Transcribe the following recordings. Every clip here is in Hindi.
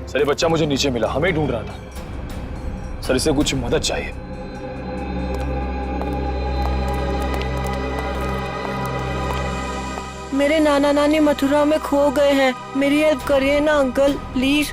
सर ये बच्चा मुझे नीचे मिला, हमें ढूंढ रहा था। सर इसे कुछ मदद चाहिए। मेरे नाना नानी मथुरा में खो गए हैं, मेरी हेल्प करिए ना अंकल प्लीज।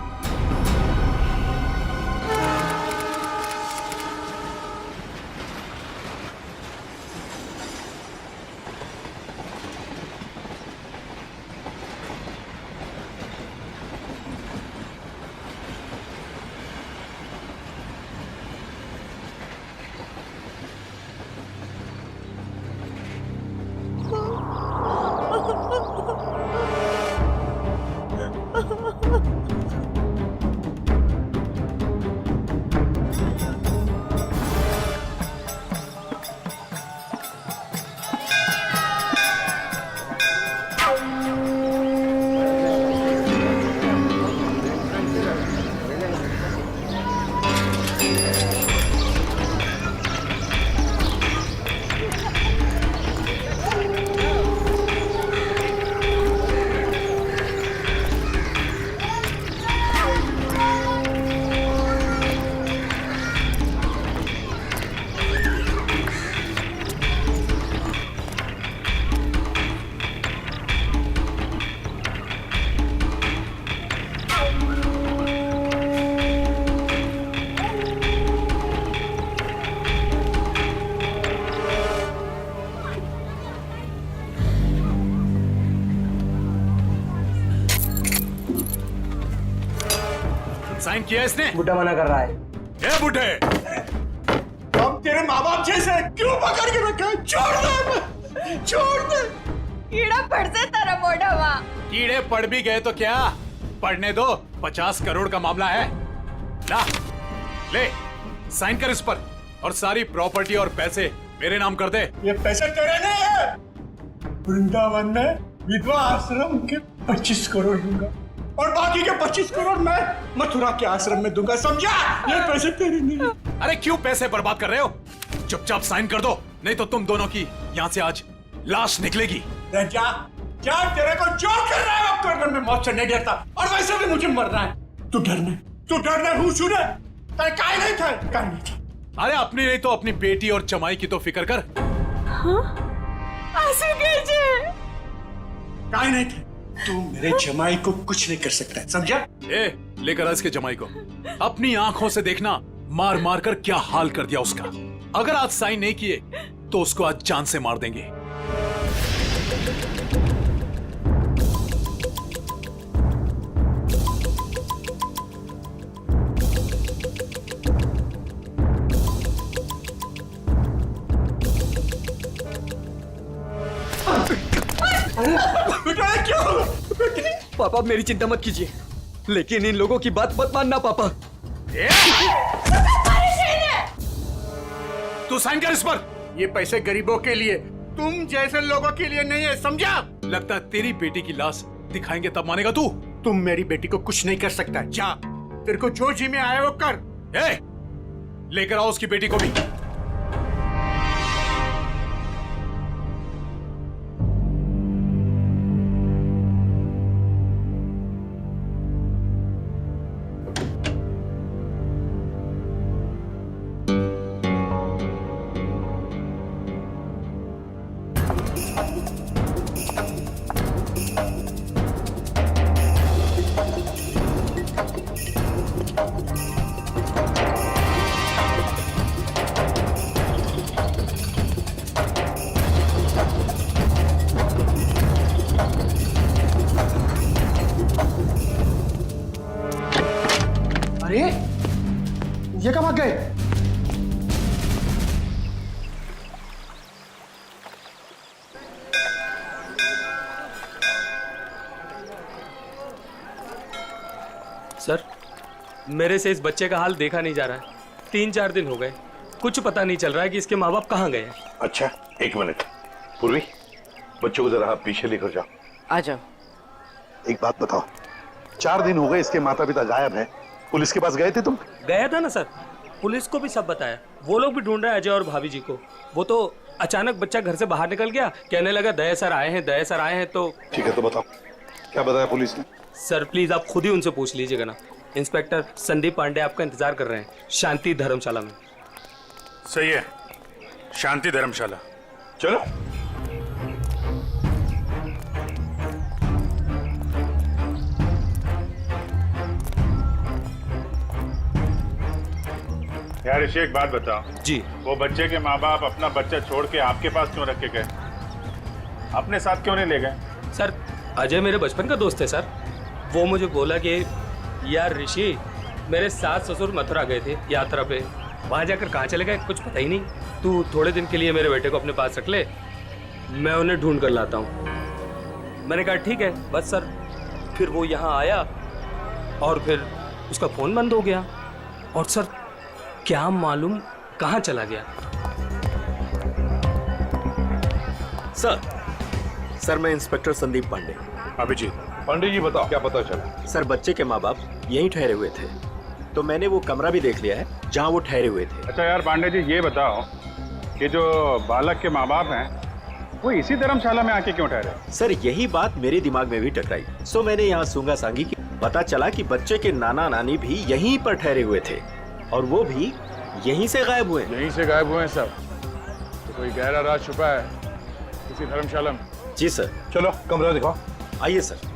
साइन किया इसने? बुड्ढा मना कर रहा है। ए बुड्ढे, हम तेरे माँ बाप जैसे क्यों पकड़ के रखा है? छोड़ दे, छोड़ दे। कीड़ा पड़ से तेरा मोटा वहाँ। कीड़े पड़ भी गए तो क्या, पढ़ने दो। 50 करोड़ का मामला है। ला, ले, साइन कर इस पर और सारी प्रॉपर्टी और पैसे मेरे नाम कर दे। ये पैसे तेरे नहीं है। वृंदावन में विधवा आश्रम के 25 करोड़ दूंगा और बाकी के 25 करोड़ मैं मथुरा के आश्रम में दूंगा, समझा? ये पैसे तेरे नहीं है। अरे क्यों पैसे बर्बाद कर रहे हो? चुपचाप साइन कर दो, नहीं तो तुम दोनों की यहाँ से आज लाश निकलेगी। जा जा, तेरे को जो कर रहा है वो करने में मौत से नहीं डरता, और वैसे भी मुझे मरना है। तू डरना हूँ सुने, काय नहीं था, काय नहीं था। अरे अपनी नहीं तो अपनी बेटी और जमाई की तो फिक्र कर। आंसू कीजिए। काय नहीं था, तू मेरे जमाई को कुछ नहीं कर सकता, समझा? ए, लेकर आ इसके जमाई को। अपनी आंखों से देखना मार मार कर क्या हाल कर दिया उसका। अगर आज साइन नहीं किए तो उसको आज जान से मार देंगे। बेटा क्यों? पापा मेरी चिंता मत कीजिए, लेकिन इन लोगों की बात मत मानना पापा। तू साइन कर इस पर। ये पैसे गरीबों के लिए, तुम जैसे लोगों के लिए नहीं है, समझा? लगता है तेरी बेटी की लाश दिखाएंगे तब मानेगा तू। तुम मेरी बेटी को कुछ नहीं कर सकता, जा, तेरे को जो जी में आया वो कर। ए, लेकर आओ उसकी बेटी को भी। अरे ये कब आ गए? सर, मेरे से इस बच्चे का हाल देखा नहीं जा रहा है। 3-4 दिन हो गए, कुछ पता नहीं चल रहा है कि इसके माँ बाप कहाँ गए हैं। अच्छा, एक मिनट। पूर्वी, बच्चों को जरा आप पीछे लेकर जाओ। आ जाओ। एक बात बताओ, 4 दिन हो गए इसके माता पिता गायब हैं। पुलिस के पास गए थे तुम? गया था ना सर, पुलिस को भी सब बताया। वो लोग भी ढूंढ रहे हैं अजय और भाभी जी को। वो तो अचानक बच्चा घर से बाहर निकल गया, कहने लगा दया सर आए हैं, दया सर आए हैं। तो ठीक है, तो बताओ क्या बताया पुलिस ने? सर प्लीज आप खुद ही उनसे पूछ लीजिएगा ना। इंस्पेक्टर संदीप पांडे आपका इंतजार कर रहे हैं शांति धर्मशाला में। सही है, शांति धर्मशाला। चलो। यार ऋषि, एक बात बताओ जी। वो बच्चे के माँ बाप अपना बच्चा छोड़ के आपके पास क्यों रख के गए? अपने साथ क्यों नहीं ले गए? सर अजय मेरे बचपन का दोस्त है सर। वो मुझे बोला कि यार ऋषि, मेरे सास ससुर मथुरा गए थे यात्रा पे, वहाँ जाकर कहाँ चले गए कुछ पता ही नहीं। तू थोड़े दिन के लिए मेरे बेटे को अपने पास रख ले, मैं उन्हें ढूंढ कर लाता हूँ। मैंने कहा ठीक है बस सर। फिर वो यहाँ आया और फिर उसका फ़ोन बंद हो गया और सर क्या मालूम कहाँ चला गया। सर मैं इंस्पेक्टर संदीप पांडे। अभिजीत। पांडे जी बताओ, क्या पता चला? सर बच्चे के माँ बाप यहीं ठहरे हुए थे, तो मैंने वो कमरा भी देख लिया है जहाँ वो ठहरे हुए थे। अच्छा यार पांडे जी, ये बताओ कि जो बालक के माँ बाप हैं वो इसी धर्मशाला में आके क्यों ठहरे? सर यही बात मेरे दिमाग में भी टकराई, सो मैंने यहाँ सूंगा सांगी की। पता चला कि बच्चे के नाना नानी भी यहीं पर ठहरे हुए थे और वो भी यहीं से गायब हुए। यहीं से गायब हुए हैं सब? तो कोई गहरा राज छुपा है इसी धर्मशाला में। जी सर। चलो कमरा दिखाओ। आइए सर।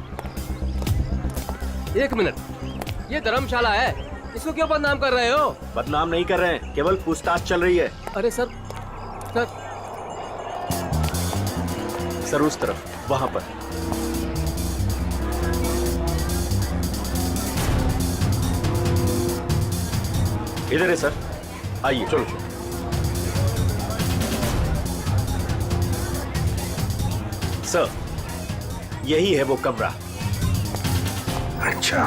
एक मिनट, ये धर्मशाला है, इसको क्यों बदनाम कर रहे हो? बदनाम नहीं कर रहे हैं, केवल पूछताछ चल रही है। अरे सर सर उस तरफ, वहां पर। इधर है सर, आइए। चलो। सर यही है वो कमरा। अच्छा,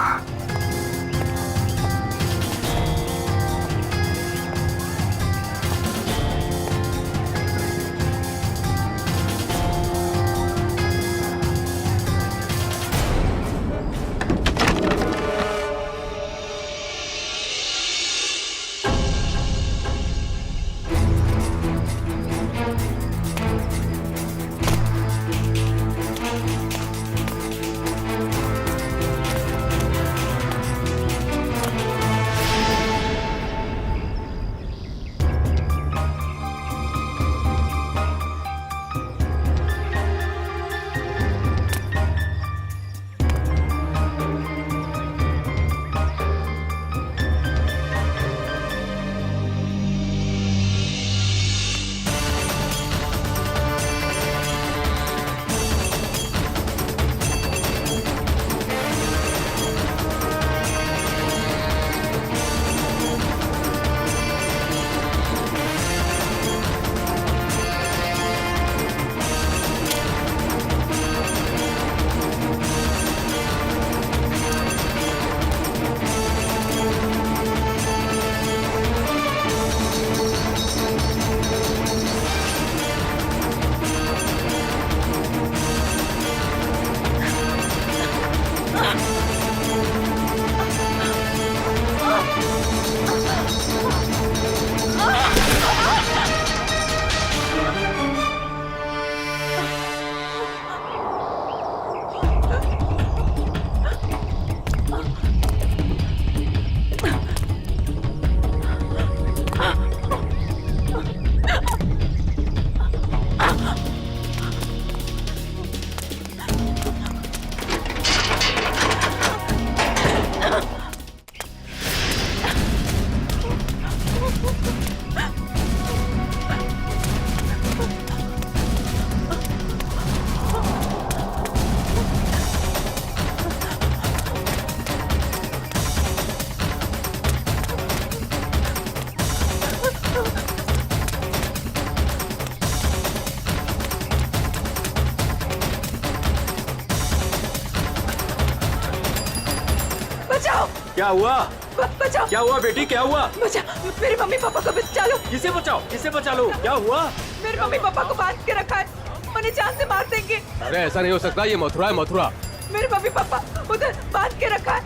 क्या हुआ? बचाओ, क्या हुआ बेटी, क्या हुआ? बचाओ, मेरे मम्मी पापा को बचा लो। किसे बचाओ, किसे बचा लो? क्या हुआ? मेरे मम्मी पापा को बांध के रखा है, मुझे जान से मार देंगे। अरे ऐसा नहीं हो सकता, ये मथुरा है, मथुरा। मेरे मम्मी पापा उधर बांध के रखा है,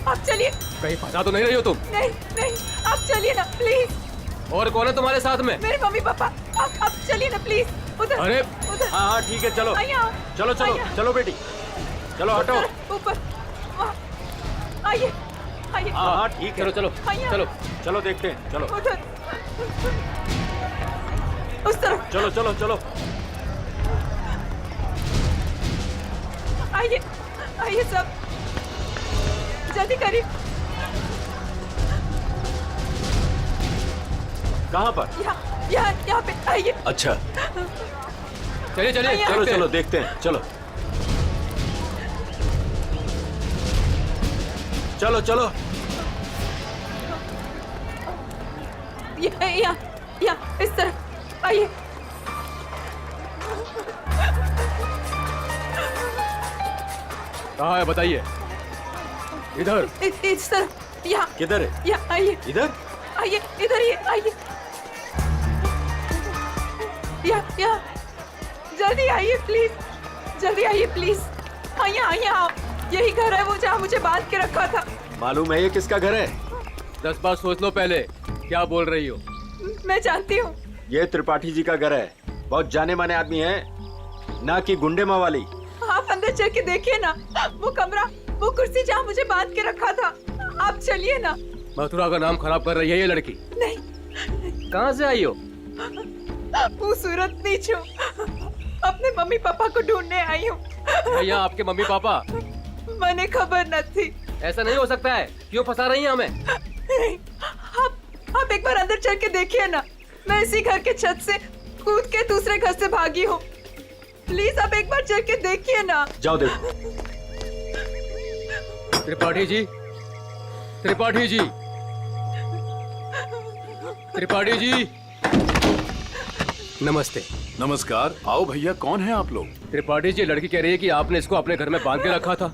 आप चलिए। कहीं फंसा तो नहीं रही हो तुम? नहीं नहीं, आप चलिए ना प्लीज। और कौन है तुम्हारे साथ में? मेरे मम्मी पापा, आप चलिए ना प्लीज। उधर, अरे उधर। हाँ हाँ ठीक है, चलो आइए आओ। चलो चलो आइए। चलो बेटी, चलो हटो। ऊपर, वहाँ, आइए आइए। हाँ हाँ ठीक है। चलो चलो आइए। चलो। चलो देखते हैं, चलो उधर, उस तरफ। चलो चलो चलो। आइए आइए सब, जल्दी करिए। कहाँ पर? यहाँ पे आइए। अच्छा चलिए चलिए चलो चलो देखते हैं, चलो चलो चलो। यहाँ इस तरफ आइए। कहाँ है बताइए। इधर। इस तरफ। यहाँ किधर है? यहाँ आइए। इधर? आइए इधर ही आइए। यहाँ जल्दी आइए प्लीज, जल्दी आइए प्लीज। आइए आइए आप, यही घर है वो जहाँ मुझे बांध के रखा था। मालूम है ये किसका घर है? 10 बार सोच लो पहले क्या बोल रही हो। मैं जानती हूँ। ये त्रिपाठी जी का घर है। बहुत जाने माने आदमी है, ना कि गुंडे मवाली। आप अंदर चल के देखिए ना, वो कमरा, वो कुर्सी जहाँ मुझे बांध के रखा था। आप चलिए ना। मथुरा का नाम खराब कर रही है ये लड़की। नहीं। कहाँ से आई हो? वो सूरत नीचू, अपने मम्मी पापा को ढूंढने आई हूँ। भैया आपके मम्मी पापा? मैंने खबर न थी। ऐसा नहीं हो सकता है, क्यों फंसा रही हैं हमें? आप एक बार अंदर चल के देखिए ना। मैं इसी घर के छत से कूद के दूसरे घर से भागी हूँ। प्लीज आप एक बार चल के देखिए ना। जाओ देखो। त्रिपाठी जी, त्रिपाठी जी, त्रिपाठी जी, नमस्ते। नमस्कार। आओ भैया, कौन है आप लोग? त्रिपाठी जी, लड़की कह रही है कि आपने इसको अपने घर में बांध के रखा था।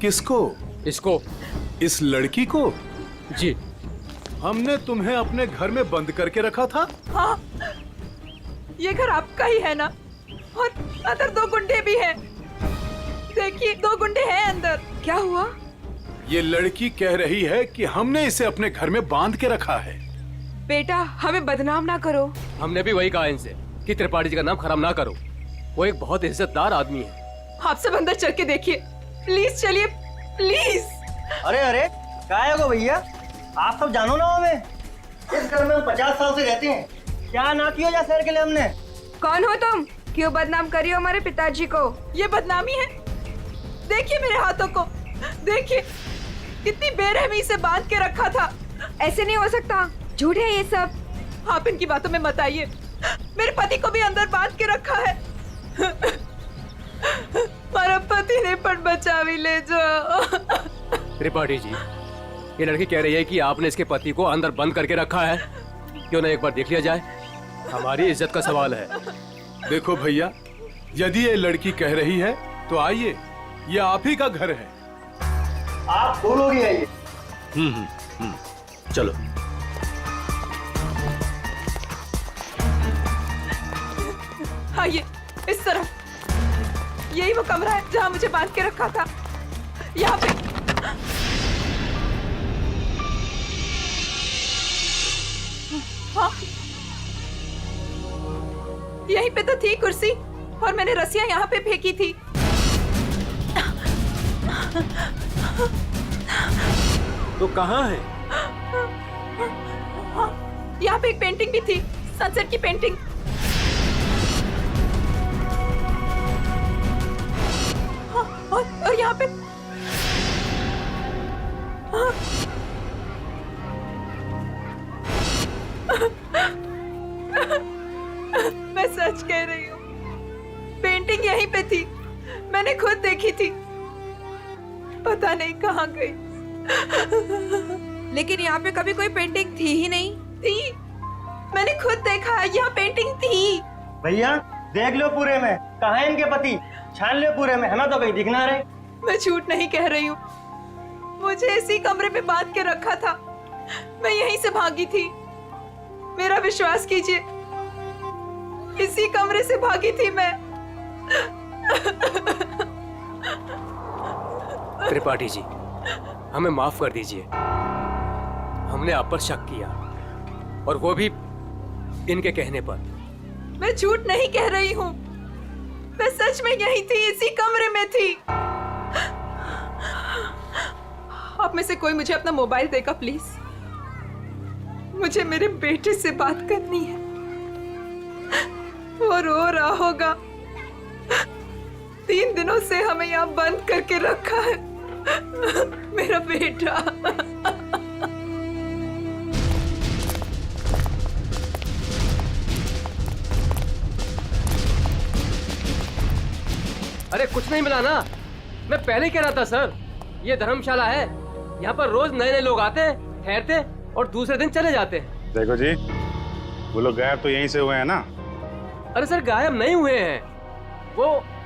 किसको? इसको। इस लड़की को? जी। हमने तुम्हें अपने घर में बंद करके रखा था? हाँ, ये घर आपका ही है ना? और अंदर 2 गुंडे भी हैं। देखिए 2 गुंडे हैं अंदर। क्या हुआ? ये लड़की कह रही है कि हमने इसे अपने घर में बांध के रखा है। बेटा हमें बदनाम ना करो। हमने भी वही कहा इनसे कि त्रिपाठी जी का नाम खराब ना करो। वो एक बहुत इज्जतदार आदमी है। आप सब अंदर चल के देखिए, प्लीज चलिए प्लीज। अरे अरे क्या है वो भैया, आप सब जानो ना हमें। इस घर में हम 50 साल से रहते हैं, क्या ना किया जा शहर के लिए हमने। कौन हो तुम? क्यों बदनाम करिए हमारे पिताजी को? ये बदनामी है? देखिए मेरे हाथों को, देखिए कितनी बेरहमी से बांध के रखा था। ऐसे नहीं हो सकता, झूठ है ये सब। आप इनकी बातों में मत आइए। मेरे पति को भी अंदर बांध के रखा है। हमारा पति ने पण बचा भी ले जाओ। त्रिपाठी जी, ये लड़की कह रही है कि आपने इसके पति को अंदर बंद करके रखा है। क्यों ना एक बार देख लिया जाए? हमारी इज्जत का सवाल है। देखो भैया, यदि ये लड़की कह रही है तो आइए, ये आप ही का घर है। आप दो लोग ही आइए। चलो। आइए इस तरफ। यही वो कमरा है जहाँ मुझे बांध के रखा था। यहाँ पे। हाँ, यहीं पे तो थी कुर्सी और मैंने रस्सियां यहाँ पे फेंकी थी। तो कहाँ है? हाँ, यहाँ पे एक पेंटिंग भी थी, सनसेट की पेंटिंग। हाँ, और यहाँ पे हाँ। मैं सच कह रही हूँ, पेंटिंग यहीं पे थी, मैंने खुद देखी थी। पता नहीं कहाँ गई। लेकिन यहाँ पे कभी कोई पेंटिंग थी ही नहीं। थी, मैंने खुद देखा, यहाँ पेंटिंग थी। भैया देख लो पूरे में, कहाँ है इनके पति, छान लो पूरे में, हमें तो कहीं दिख ना रहे। मैं झूठ नहीं कह रही हूँ, मुझे इसी कमरे में बांध के रखा था, मैं यहीं से भागी थी। मेरा विश्वास कीजिए, इसी कमरे से भागी थी मैं। त्रिपाठी जी, हमें माफ कर दीजिए। हमने आप पर शक किया, और वो भी इनके कहने पर। मैं झूठ नहीं कह रही हूँ, मैं सच में यहीं थी, इसी कमरे में थी। आप में से कोई मुझे अपना मोबाइल देगा प्लीज। मुझे मेरे बेटे से बात करनी है। वो रो रहा होगा। 3 दिनों से हमें यहाँ बंद करके रखा है। मेरा बेटा। अरे कुछ नहीं मिला ना, मैं पहले ही कह रहा था सर, ये धर्मशाला है, यहाँ पर रोज नए नए लोग आते हैं, ठहरते और दूसरे दिन चले जाते हैं। देखो जी, वो लोग गायब तो यहीं से हुए हैं ना? अरे सर गायब नहीं हुए हैं, वो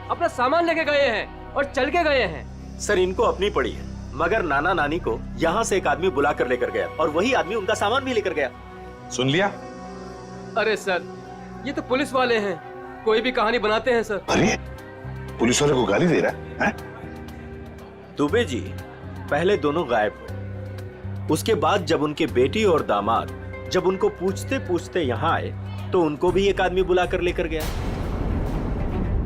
अपना सामान लेके गए हैं और चल के गए हैं। सर इनको अपनी पड़ी है, मगर नाना नानी को यहाँ से एक आदमी बुला कर लेकर गया और वही आदमी उनका सामान भी लेकर गया। सुन लिया? अरे सर ये तो पुलिस वाले हैं, कोई भी कहानी बनाते हैं सर। अरे पुलिस वाले को गाली दे रहा है? दुबे जी पहले दोनों गायब हुए, उसके बाद जब उनके बेटी और दामाद जब उनको पूछते पूछते यहाँ आए तो उनको भी एक आदमी बुला कर लेकर गया।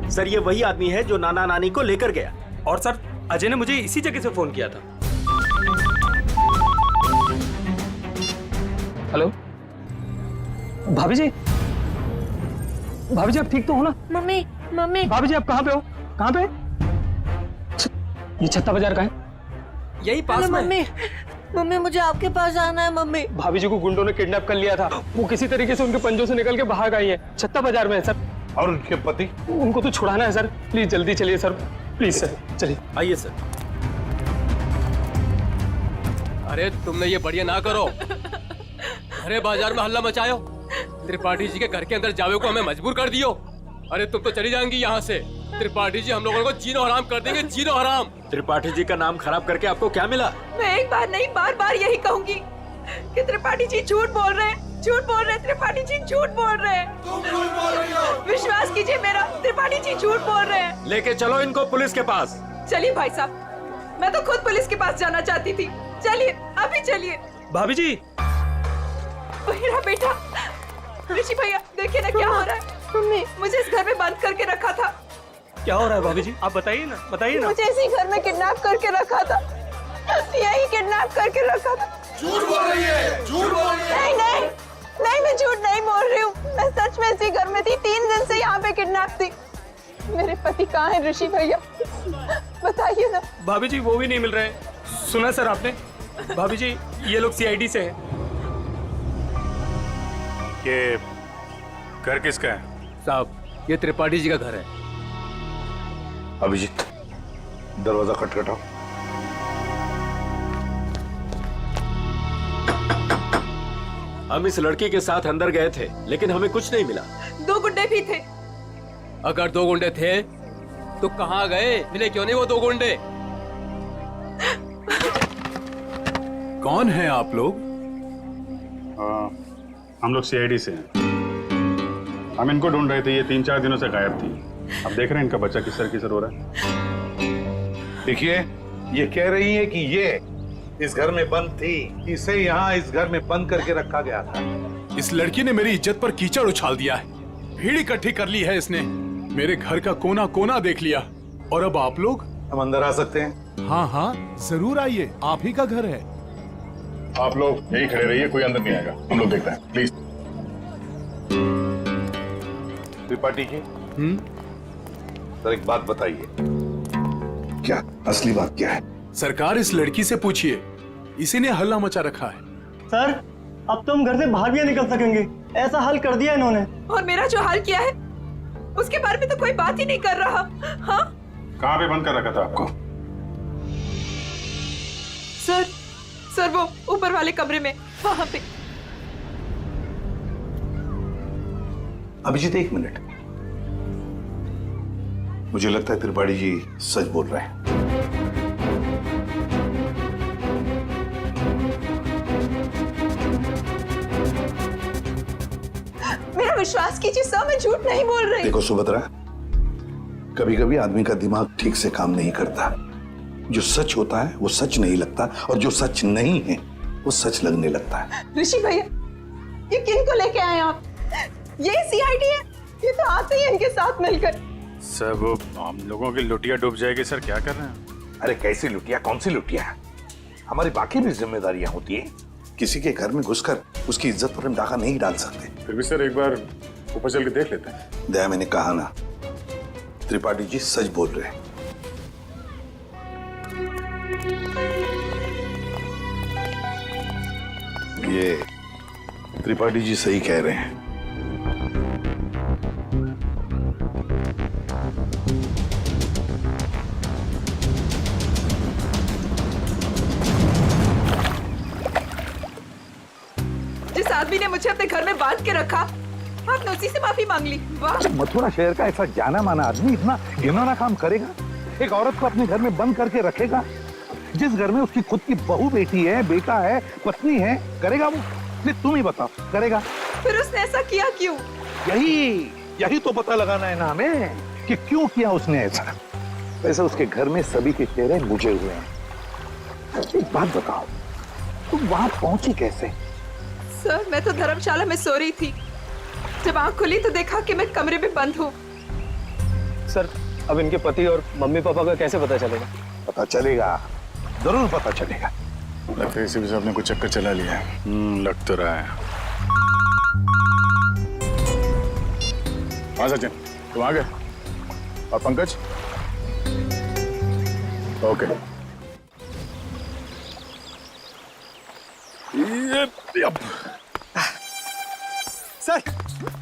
सर ये वही आदमी है जो नाना नानी को लेकर गया। और सर अजय ने मुझे इसी जगह से फोन किया था। हेलो भाभी जी, भाभी जी आप ठीक तो हो ना? मम्मी मम्मी भाभी जी आप कहाँ पे हो? कहाँ पे? ये छत्ता बाजार का है, यही पास में। मम्मी मम्मी मुझे आपके पास आना है मम्मी। भाभी जी को गुंडों ने किडनैप कर लिया था, वो किसी तरीके से उनके पंजों से निकल के भाग आई है। छत्ता बाजार में है सर। और उनके पति? उनको तो छुड़ाना है सर, प्लीज जल्दी चलिए सर, प्लीज सर चलिए। आइए सर। अरे तुमने ये बढ़िया ना करो, अरे बाजार में हल्ला मचायो, त्रिपाठी जी के घर के अंदर जावे को हमें मजबूर कर दियो। अरे तुम तो चली जाएंगी यहाँ से, त्रिपाठी जी हम लोगों को जीनो हराम कर देंगे, जीनो हराम। त्रिपाठी जी का नाम खराब करके आपको क्या मिला? मैं एक बार नहीं बार बार यही कहूंगी कि त्रिपाठी जी झूठ बोल रहे हैं, झूठ बोल रहे हैं, त्रिपाठी जी झूठ बोल रहे हैं। विश्वास कीजिए मेरा, त्रिपाठी जी झूठ बोल रहे हैं। लेके चलो इनको पुलिस के पास। चलिए भाई साहब, मैं तो खुद पुलिस के पास जाना चाहती थी। चलिए अभी चलिए। भाभी जी मेरा बेटा ऋषि भैया, देखिए ना क्या हो रहा है। मम्मी मुझे इस घर में बंद करके रखा था। क्या हो रहा है भाभी जी, आप बताइए ना, बताइए ना। मुझे इसी घर में किडनैप करके रखा था, यही किडनैप करके रखा था। झूठ बोल रही है, झूठ बोल रही है। नहीं नहीं, मैं झूठ नहीं बोल रही हूँ, मैं सच में इसी घर में थी। 3 दिन से यहाँ पे किडनैप थी। मेरे पति कहाँ है ऋषि भैया, बताइए ना। भाभी जी वो भी नहीं मिल रहे। सुना सर आपने? भाभी जी ये लोग सीआईडी से हैं। ये घर किसका है? साहब ये त्रिपाठी जी का घर है। अभिजीत दरवाजा खटखटाओ। हम इस लड़की के साथ अंदर गए थे लेकिन हमें कुछ नहीं मिला। 2 गुंडे भी थे। अगर 2 गुंडे थे तो कहाँ गए? मिले क्यों नहीं वो 2 गुंडे? कौन है आप लोग? हम लोग सीआईडी से हैं। हम इनको ढूंढ रहे थे, ये 3-4 दिनों से गायब थी। अब देख रहे हैं इनका बच्चा किस तरह हो रहा है। देखिए ये कह रही है कि ये इस घर में बंद थी, इसे यहाँ इस घर में बंद करके रखा गया था। इस लड़की ने मेरी इज्जत पर कीचड़ उछाल दिया है, भीड़ इकट्ठी कर ली है इसने, मेरे घर का कोना कोना देख लिया। और अब आप लोग? हम अंदर आ सकते हैं? हाँ हाँ जरूर आइए, आप ही का घर है। आप लोग यही खड़े रहिए, कोई अंदर नहीं आएगा, हम लोग देखते हैं प्लीज। त्रिपाठी जी सर एक बात बताइए, क्या असली बात क्या है? सरकार इस लड़की से पूछिए, इसी ने हल्ला मचा रखा है। सर अब तो हम घर से बाहर भी नहीं निकल सकेंगे, ऐसा हाल कर दिया इन्होंने। और मेरा जो हाल किया है उसके बारे में तो कोई बात ही नहीं कर रहा। हाँ कहाँ पे बंद कर रखा था आपको? सर वो ऊपर वाले कमरे में, वहां पे। अभिजीत एक मिनट, मुझे लगता है त्रिपाठी जी सच बोल रहे हैं। मेरा विश्वास कीजिए सर, मैं झूठ नहीं बोल रही। देखो सुभद्रा, कभी कभी आदमी का दिमाग ठीक से काम नहीं करता। जो सच होता है वो सच नहीं लगता और जो सच नहीं है वो सच लगने लगता है। ऋषि भैया ये किन को लेके आए आप? ये सीआईडी है, ये तो आते ही इनके साथ मिलकर। सब हम लोगों की लुटिया डूब जाएगी सर, क्या कर रहे हैं? अरे कैसी लुटिया, कौन सी लुटिया? हमारी बाकी भी जिम्मेदारियां होती है। किसी के घर में घुसकर उसकी इज्जत पर हम डाका नहीं डाल सकते। फिर भी सर एक बार ऊपर चल के देख लेते हैं। दया, मैंने कहा ना, त्रिपाठी जी सच बोल रहे हैं। ये त्रिपाठी जी सही कह रहे हैं। जिस आदमी ने मुझे अपने घर में बांध के रखा, आपने उसी से माफी मांग ली। वाह! मथुरा शहर का ऐसा जाना माना आदमी इतना घिनौना काम करेगा? एक औरत को अपने घर में बंद करके रखेगा? जिस घर में उसकी खुद की बहू बेटी है, बेटा है, पत्नी है, करेगा वो? नहीं, तुम ही बताओ, करेगा? फिर उसने ऐसा किया क्यों? यही तो पता लगाना है ना हमें कि क्यों किया उसने ऐसा। वैसे उसके घर में सभी के चेहरे बुझे हुए हैं। एक बात बताओ, तुम वहां पहुंची कैसे? सर, मैं तो धर्मशाला में सो रही थी। जब आंख खुली तो देखा कि मैं कमरे में बंद हूँ। सर, अब इनके पति और मम्मी पापा का कैसे पता चलेगा? पता चलेगा, जरूर पता चलेगा। लगता है इसी भी साहब ने कुछ चक्कर चला लिया है। लग तो रहा है। हाँ सचिन, तुम आ गए? और Pankaj? Okay. Sir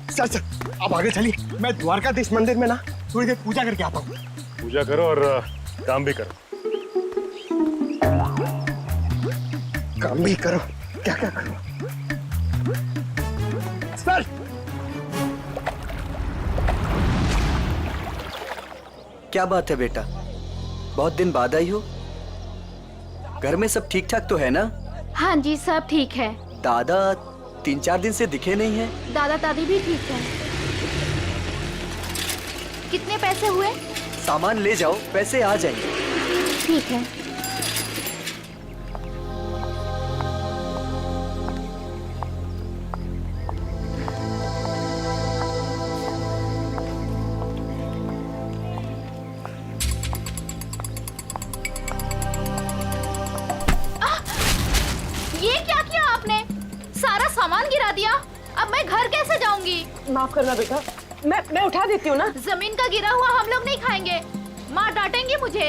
sir sir अब आगे चलिए, मैं द्वारकाधीश मंदिर में ना थोड़ी देर पूजा करके आता हूँ। पूजा करो और काम भी करो। काम भी करो? क्या क्या करो? सर, क्या बात है बेटा, बहुत दिन बाद आई हो? घर में सब ठीक ठाक तो है ना? हाँ जी, सब ठीक है। दादा 3-4 दिन से दिखे नहीं है। दादा दादी भी ठीक है। कितने पैसे हुए? सामान ले जाओ, पैसे आ जाएंगे। ठीक है। ये क्या किया आपने? सारा सामान गिरा दिया। अब मैं घर कैसे जाऊंगी? माफ करना बेटा, मैं उठा देती हूँ ना। जमीन का गिरा हुआ हम लोग नहीं खाएंगे, माँ डांटेंगी मुझे।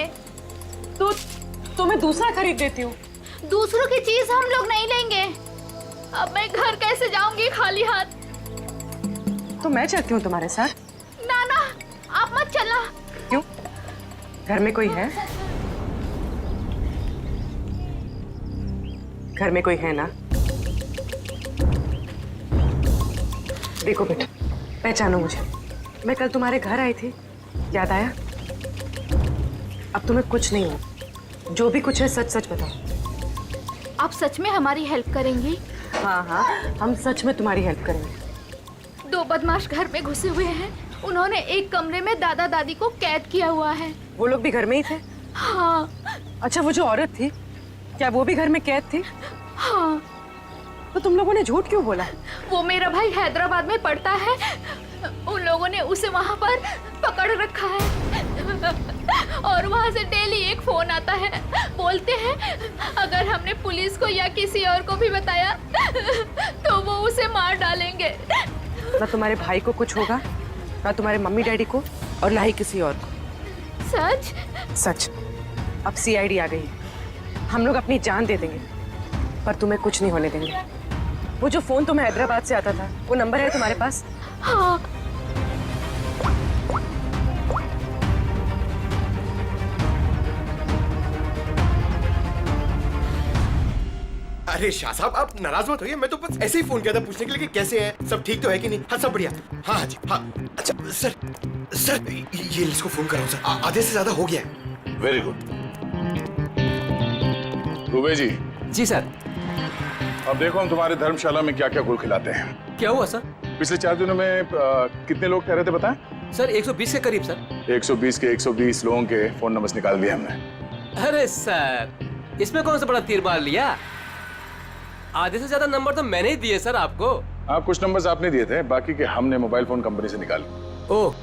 तो मैं दूसरा खरीद देती हूँ। दूसरों की चीज हम लोग नहीं लेंगे। अब मैं घर कैसे जाऊंगी खाली हाथ? तो मैं चलती हूँ तुम्हारे साथ। नाना, आप मत चलना। क्यों? घर में कोई है? घर में कोई है ना? देखो बेटा, पहचानो मुझे। मैं कल तुम्हारे घर आई थी, याद आया? अब तुम्हें कुछ नहीं हो। जो भी कुछ है सच सच बताओ। आप सच में हमारी हेल्प करेंगी? हाँ हाँ, हम सच में तुम्हारी हेल्प करेंगे। 2 बदमाश घर में घुसे हुए हैं। उन्होंने एक कमरे में दादा दादी को कैद किया हुआ है। वो लोग भी घर में ही थे? हाँ। अच्छा, वो जो औरत थी, क्या वो भी घर में कैद थी? हाँ। तो तुम लोगों ने झूठ क्यों बोला? वो मेरा भाई हैदराबाद में पढ़ता है। उन लोगों ने उसे वहाँ पर पकड़ रखा है और वहाँ से डेली एक फोन आता है। बोलते हैं अगर हमने पुलिस को या किसी और को भी बताया तो वो उसे मार डालेंगे। ना तुम्हारे भाई को कुछ होगा, ना तुम्हारे मम्मी डैडी को, और ना ही किसी और को। सच? सच। अब सीआईडी आ गई है। हम लोग अपनी जान दे देंगे, पर तुम्हें कुछ नहीं होने देंगे। वो जो फोन तुम्हें हैदराबाद से आता था, वो नंबर है तुम्हारे पास? हाँ। अरे शाह साहब, आप नाराज मत होइए। मैं तो बस ऐसे ही फोन किया था पूछने के लिए कि कैसे है, सब ठीक तो है कि नहीं। हाँ, सब बढ़िया। हाँ हाँ जी, हाँ। अच्छा सर ये इसको फोन कराओ सर, आधे से ज्यादा हो गया है। Very good. दुबे जी। जी सर। अब देखो हम तुम्हारे धर्मशाला में क्या क्या गुल खिलाते हैं। क्या हुआ सर? पिछले 4 दिनों में कितने लोग ठहरे थे बताएं? सर 120 के करीब सर। 120 के 120 लोगों के फोन नंबर्स निकाल दिए हमने। अरे सर, इसमें कौन सा बड़ा तीर मार लिया? आधे से ज्यादा नंबर तो मैंने ही दिए सर आपको। हाँ, कुछ नंबर्स आपने दिए थे, बाकी के हमने मोबाइल फोन कंपनी से निकाले। ओह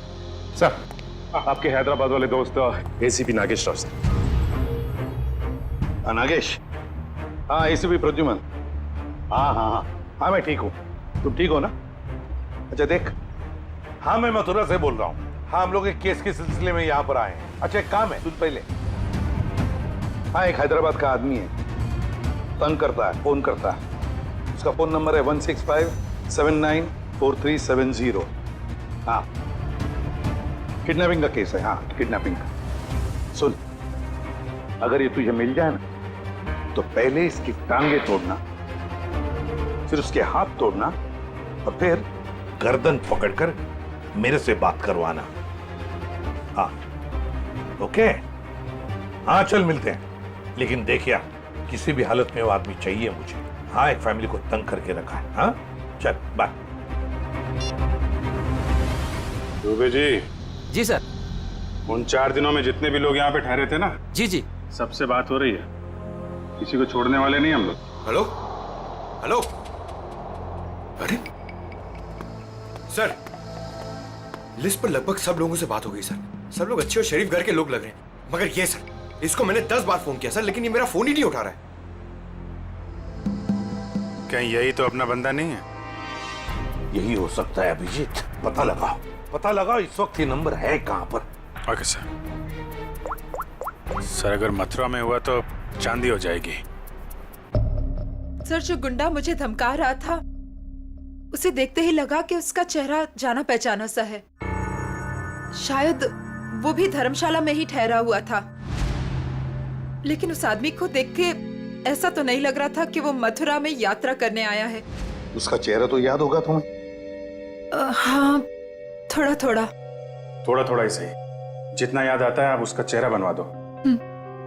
सर, आपके हैदराबाद वाले दोस्त एसीपी नागेश राव। नागेश, हाँ एसीपी प्रद्युमन। हाँ हाँ हाँ हाँ मैं ठीक हूँ, तुम ठीक हो ना? अच्छा देख, हाँ मैं मथुरा से बोल रहा हूँ। हाँ हम लोग एक केस के सिलसिले में यहाँ पर आए हैं। अच्छा एक काम है, सुन पहले। हाँ एक हैदराबाद का आदमी है, तंग करता है, फोन करता है। उसका फोन नंबर है 165794370। हाँ किडनैपिंग का केस है। हाँ किडनैपिंग का। सुन, अगर ये तुझे मिल जाए ना तो पहले इसकी टांगे तोड़ना, फिर उसके हाथ तोड़ना और फिर गर्दन पकड़कर मेरे से बात करवाना। हाँ ओके? हाँ चल मिलते हैं, लेकिन देख यार किसी भी हालत में वो आदमी चाहिए मुझे। हाँ एक फैमिली को तंग करके रखा है। हाँ चल बाय। दुबे जी। जी सर। उन 4 दिनों में जितने भी लोग यहाँ पे ठहरे थे ना, जी जी, सबसे बात हो रही है। किसी को छोड़ने वाले नहीं हम लोग। हेलो हेलो, अरे सर, लिस्ट पर लगभग सब लोगों से बात हो गई सर। सब लोग अच्छे और शरीफ घर के लोग लग रहे हैं, मगर ये सर, इसको मैंने 10 बार फोन किया सर, लेकिन ये मेरा फोन ही नहीं उठा रहा है। कहीं यही तो अपना बंदा नहीं है? यही हो सकता है अभिजीत, पता लगाओ, पता लगाओ इस वक्त ये नंबर है कहां पर। Okay sir. सर अगर मथुरा में हुआ तो चांदी हो जाएगी। सर जो गुंडा मुझे धमका रहा था, उसे देखते ही लगा कि उसका चेहरा जाना पहचाना सा है। शायद वो भी धर्मशाला में ही ठहरा हुआ था, लेकिन उस आदमी को देख के ऐसा तो नहीं लग रहा था कि वो मथुरा में यात्रा करने आया है। उसका चेहरा तो याद होगा तुम्हें? हाँ थोड़ा थोड़ा। थोड़ा थोड़ा ही सही, जितना याद आता है आप उसका चेहरा बनवा दो।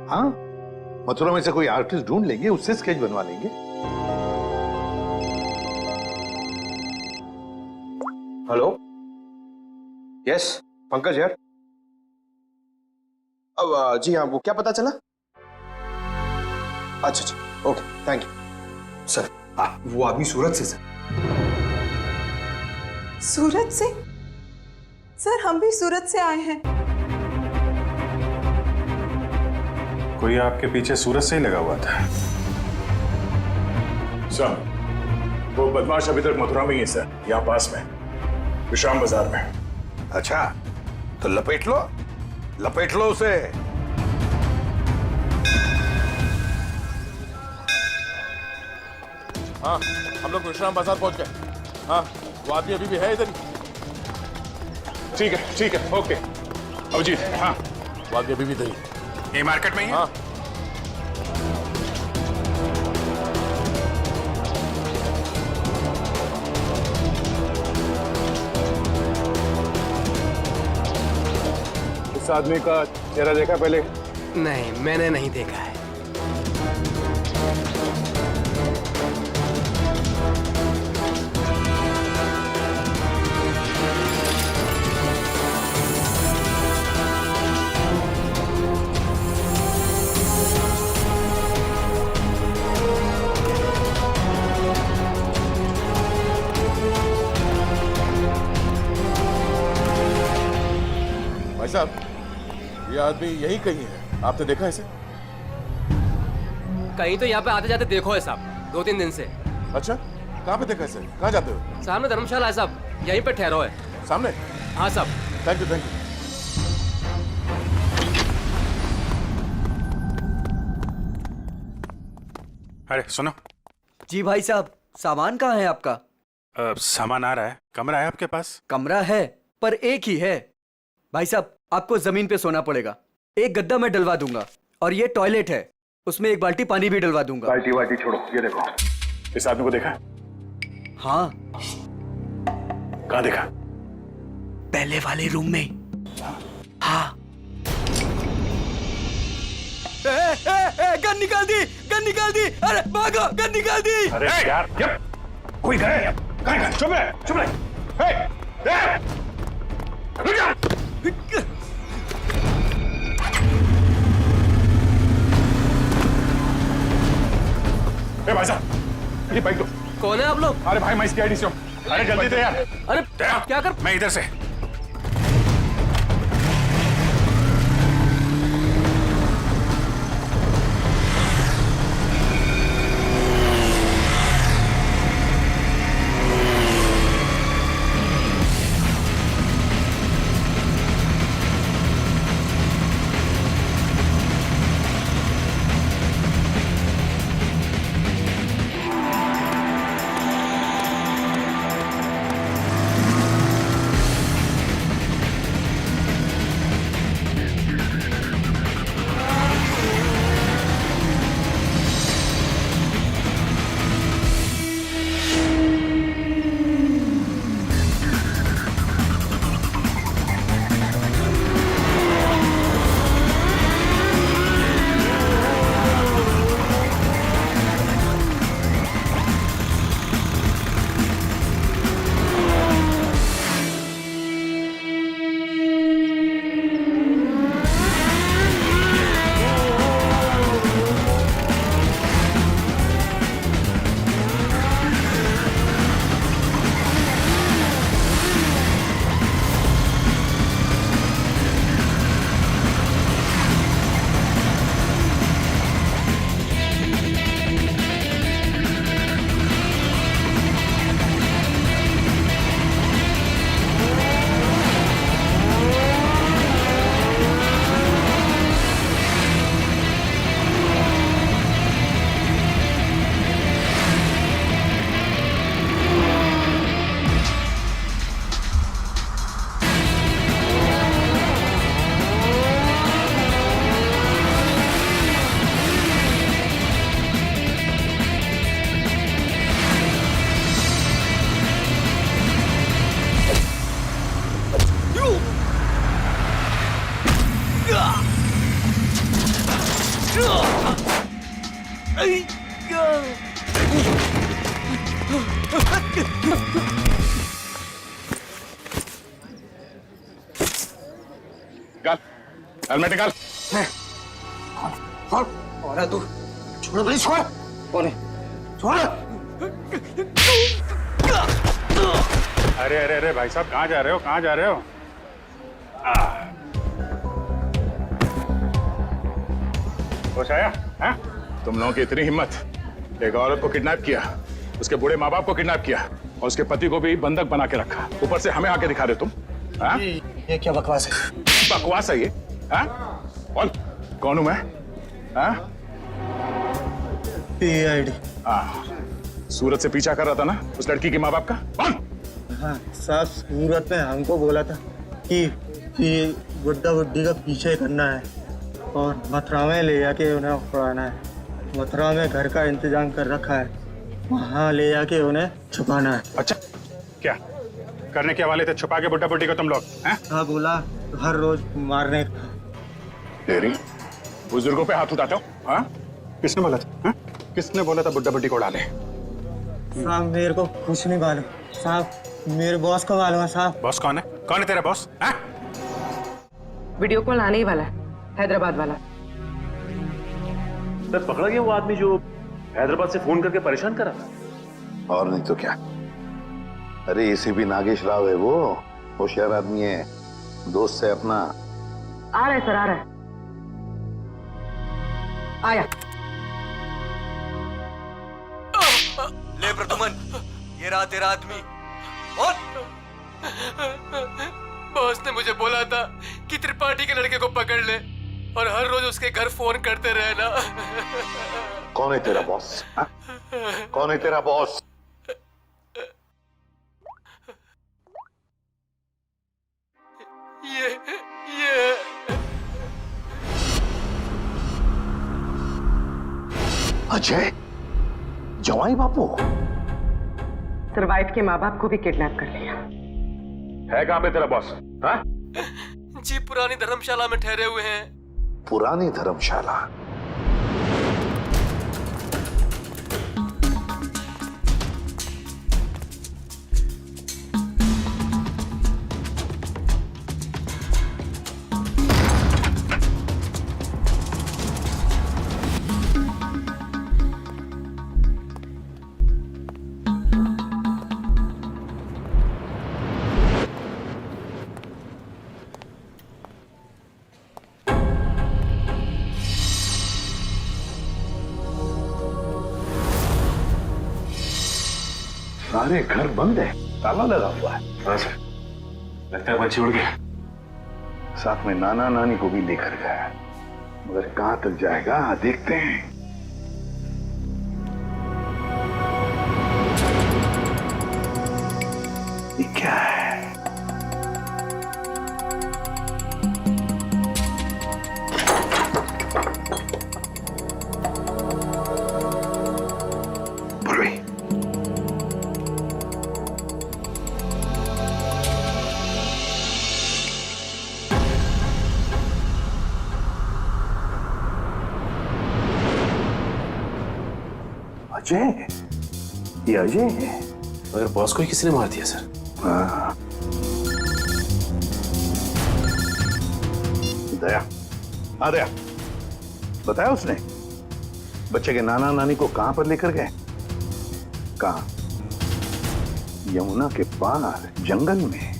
हाँ मथुरा में से कोई आर्टिस्ट ढूंढ लेंगे, उससे स्केच बनवा लेंगे। हेलो, यस पंकज यार। अब जी हाँ, वो क्या पता चला? अच्छा अच्छा, ओके थैंक यू सर। वो आदमी सूरत से सर। सूरत से? सर हम भी सूरत से आए हैं। कोई आपके पीछे सूरत से ही लगा हुआ था? सर वो बदमाश अभी तक मथुरा में ही है सर, यहाँ पास में विश्राम बाजार में। अच्छा तो लपेट लो, लपेट लो उसे। हाँ हम लोग विश्राम बाजार पहुंच गए। हाँ वो आदमी अभी भी है इधर ही। ठीक है ओके अभिजीत। हाँ वो आदमी अभी भी इधर ही। ये मार्केट में ही है? हाँ इस आदमी का चेहरा देखा पहले? नहीं मैंने नहीं देखा है। भाई साहब ये आदमी यही कहीं है, आपने देखा इसे? कहीं तो यहाँ पे आते जाते देखो है साहब, 2-3 दिन से। अच्छा कहाँ पे देखा इसे? कहाँ जाते हो? सामने धर्मशाला है साहब, यहीं पे ठहरो है। सामने? हाँ साहब। Thank you. अरे सुनो। जी भाई साहब, सामान कहाँ है आपका? सामान आ रहा है। कमरा है आपके पास? कमरा है पर एक ही है भाई साहब, आपको जमीन पे सोना पड़ेगा। एक गद्दा मैं डलवा दूंगा और ये टॉयलेट है, उसमें एक बाल्टी पानी भी डलवा दूंगा। बाल्टी छोड़ो, ये देखो इस आदमी को देखा? हाँ। कहाँ देखा? पहले वाले रूम में। हाँ। गन निकाल दी, गन निकाल दी। अरे भागो, गन निकाल दी। अरे यार कोई गए? चुप रहे। रुक जा। भाई साहब ये बाइक दो। कौन है आप लोग? अरे भाई मैं इसकी आईडी से हूँ। अरे जल्दी दे यार। अरे क्या कर? मैं इधर से। निकाल, हेलमेट निकाल। कौन है तू? छोड़ भाई, छोड़। कौन है? छोड़। अरे अरे अरे भाई साहब, कहाँ जा रहे हो, कहाँ जा रहे हो? होश आया? हाँ? तुम लोगों की इतनी हिम्मत, एक औरत को किडनैप किया, उसके बूढ़े माँ बाप को किडनैप किया और उसके पति को भी बंधक बना के रखा, ऊपर से हमें आके दिखा रहे तुम? हाँ? ये क्या बकवास है? बकवास है ये? हाँ? बोल, कौन हूं मैं? हाँ? PID। हाँ, सूरत से पीछा कर रहा था ना उस लड़की के माँ बाप का? कौन? हाँ साहब, सूरत में हमको बोला था कि बुड्ढा बुड्ढी का पीछे करना है और मथुरा में ले जाके उन्हें उड़ाना है। मथुरा में घर का इंतजाम कर रखा है, वहाँ ले जाके उन्हें छुपाना है। अच्छा, क्या करने के वाले थे? छुपा के बुड्ढा बुड्ढी को तुम लोग? हैं? हाँ, बोला हर रोज मारने का। तेरी बुजुर्गों पे हाथ उठाते हो? हाँ? किसने बोला था? हाँ? किसने बोला था बुड्ढा बुड्ढी को उड़ा ले? साहब मेरे को कुछ नहीं मालूम साहब, मेरे बॉस को मालूम है साहब। बॉस कौन है? कौन है तेरा बॉस? हाँ? वीडियो कॉल आने ही वाला है, हैदराबाद वाला। सर पकड़ा गया वो आदमी जो हैदराबाद से फोन करके परेशान कर रहा था। और नहीं तो क्या। अरे ACP नागेश राव है वो, होशियार आदमी है, दोस्त है अपना। आ रहा है सर, आ रहा है। आया। ले प्रदुमन, ये रहा तेरा आदमी। और बॉस ने मुझे बोला था कि त्रिपाठी के लड़के को पकड़ ले और हर रोज उसके घर फोन करते रहना। कौन है तेरा बॉस? हाँ? कौन है तेरा बॉस? ये अजय, जवाई बापू। सर वाइफ के माँ बाप को भी किडनैप कर लिया। है कहाँ पे तेरा बॉस? हाँ? जी पुरानी धर्मशाला में ठहरे हुए हैं। पुरानी धर्मशाला? सारे घर बंद है, ताला लगा हुआ है। हाँ सर, लगता है बच्ची उड़ गया। साथ में नाना नानी को भी लेकर गया, मगर कहां तक जाएगा देखते हैं। ये क्या है? अजय, ये अजय है। मगर बॉस को ही किसने मार दिया सर? हाँ। दया, हाँ दया, बताया उसने बच्चे के नाना नानी को कहां पर लेकर गए? कहां? यमुना के पार जंगल में।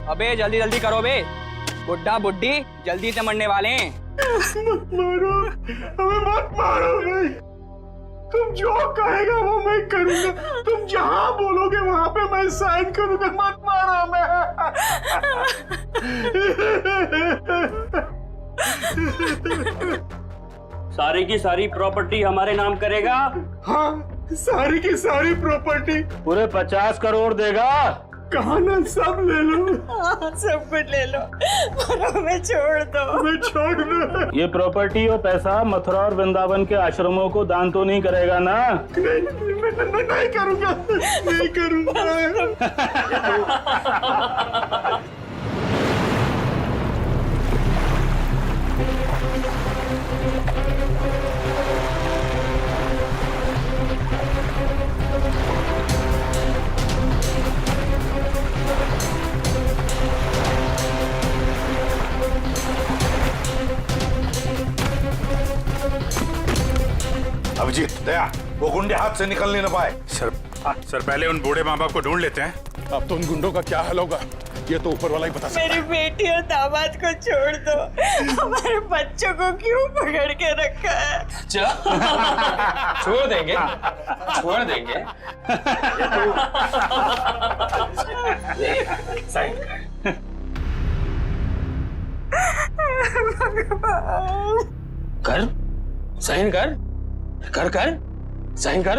अबे जल्दी जल्दी करो बे, बुड्ढा बुड्ढी जल्दी से मरने वाले हैं। मत मारो, हमें मत मारो भाई। तुम जो कहेगा वो मैं करूंगा, तुम जहां बोलोगे वहां पे मैं साइन करूंगा। मत मारो हमें। सारी की सारी प्रॉपर्टी हमारे नाम करेगा? हाँ, सारी की सारी प्रॉपर्टी पूरे 50 करोड़ देगा। कहा ना, सब ले लो। सब कुछ ले लो और हमें छोड़ दो। हमें छोड़ दो। ये प्रॉपर्टी और पैसा मथुरा और वृंदावन के आश्रमों को दान तो नहीं करेगा ना? मैं नहीं करूंगा, नहीं करूंगा। अभिजीत, दया, वो गुंडे हाथ से निकलने न पाए। सर पहले उन बूढ़े माँ बाप को ढूंढ लेते हैं। अब तो उन गुंडों का क्या हाल होगा ये तो ऊपर वाला ही बता सकता है। मेरी बेटी और दामाद को छोड़ दो, हमारे बच्चों को क्यों पकड़ के रखा है? छोड़ देंगे, छोड़ देंगे। साइन कर, साइन कर, कर कर, साइन कर।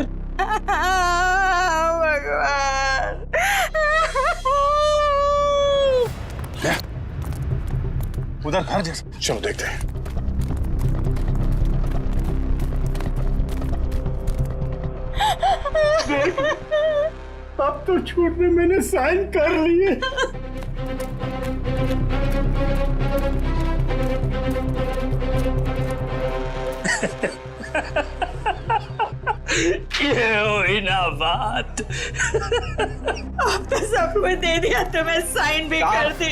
भगवान, उधर घर जैसा, चलो देखते हैं। अब तो छूट में मैंने साइन कर लिए। ये हुई ना बात। अब तो सब कुछ दे दिया तो मैं साइन भी कर दी।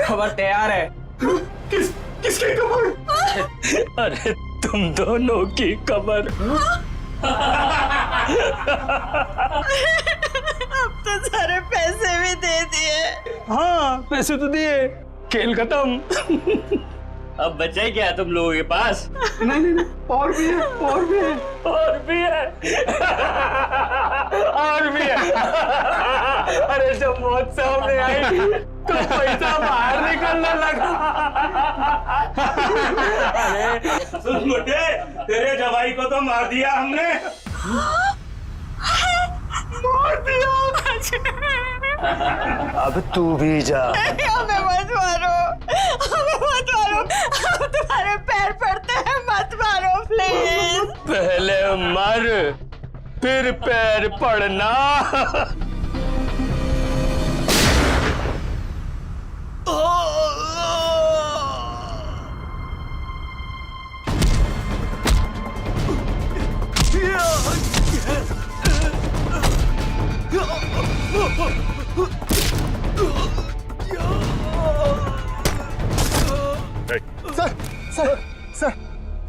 खबर तैयार है। किसकी खबर? अरे तुम दोनों की खबर। अब तो सारे पैसे भी दे दिए। हाँ पैसे तो दिए, खेल खत्म। अब बचा ही क्या तुम लोगों के पास? नहीं, और भी है, और भी है, और भी है, और भी है। अरे जब मौत सामने आई तो पैसा बाहर निकलने लगा। अरे सुन मुझे, तेरे जवाई को तो मार दिया हमने। मार दिया? अब तू भी जा। हमें मत मारो, हमें मत मारो, हम तुम्हारे पैर पड़ते हैं, मत मारो प्लीज। पहले मर, फिर पैर पड़ना।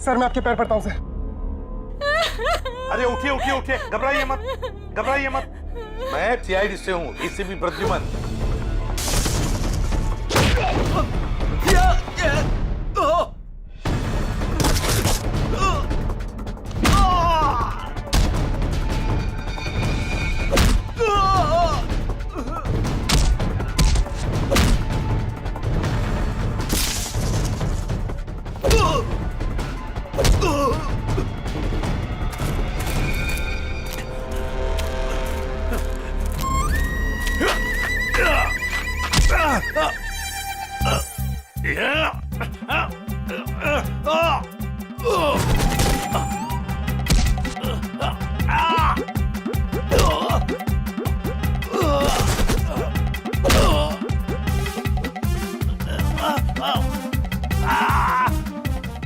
सर मैं आपके पैर पड़ता हूँ सर। अरे उठिए उठिए उठिए, घबराइए मत, घबराइए मत। मैं सीआईडी से हूँ, एसीपी प्रद्युमन।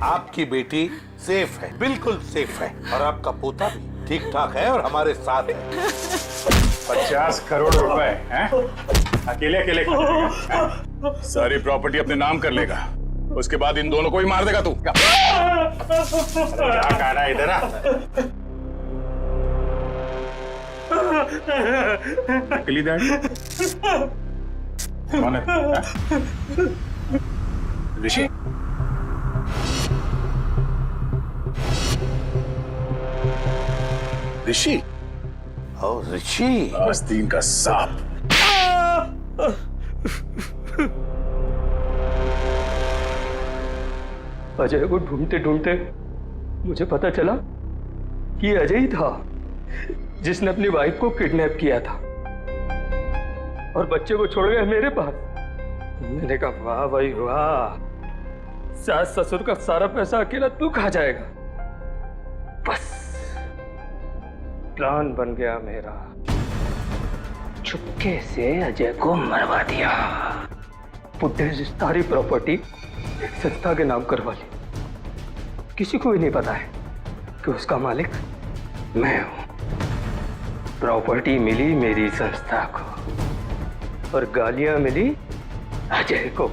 आपकी बेटी सेफ है, बिल्कुल सेफ है, और आपका पोता भी ठीक ठाक है और हमारे साथ है। 50 करोड़ रुपए हैं? अकेले अकेले खा जाएगा? सारी प्रॉपर्टी अपने नाम कर लेगा, उसके बाद इन दोनों को ही मार देगा तू। क्या कहना है इधर? नकली डैडी कौन है? ऋषि? ऋषि? और ऋषि आस्तीन का सांप। अजय को ढूंढते ढूंढते मुझे पता चला कि अजय ही था जिसने अपनी वाइफ को किडनैप किया था और बच्चे को छोड़ गया मेरे पास। मैंने कहा वाह भाई वाह, सास ससुर का सारा पैसा अकेला तू खा जाएगा। बस प्लान बन गया मेरा, चुपके से अजय को मरवा दिया। पुट्टे से सारी प्रॉपर्टी संस्था के नाम करवा ली, किसी को भी नहीं पता है कि उसका मालिक मैं हूं। प्रॉपर्टी मिली मेरी संस्था को और गालियां मिली अजय को।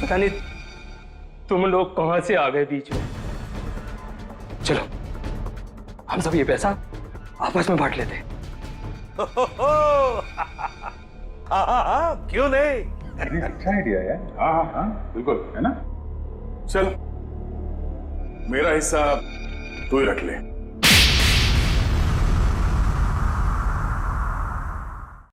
पता नहीं तुम लोग कहां से आ गए बीच में। चलो हम सब ये पैसा आपस में बांट लेते। क्यों नहीं? अच्छा आइडिया है। हाँ हाँ हाँ बिल्कुल, है ना? चल, मेरा हिस्सा तू ही रख ले।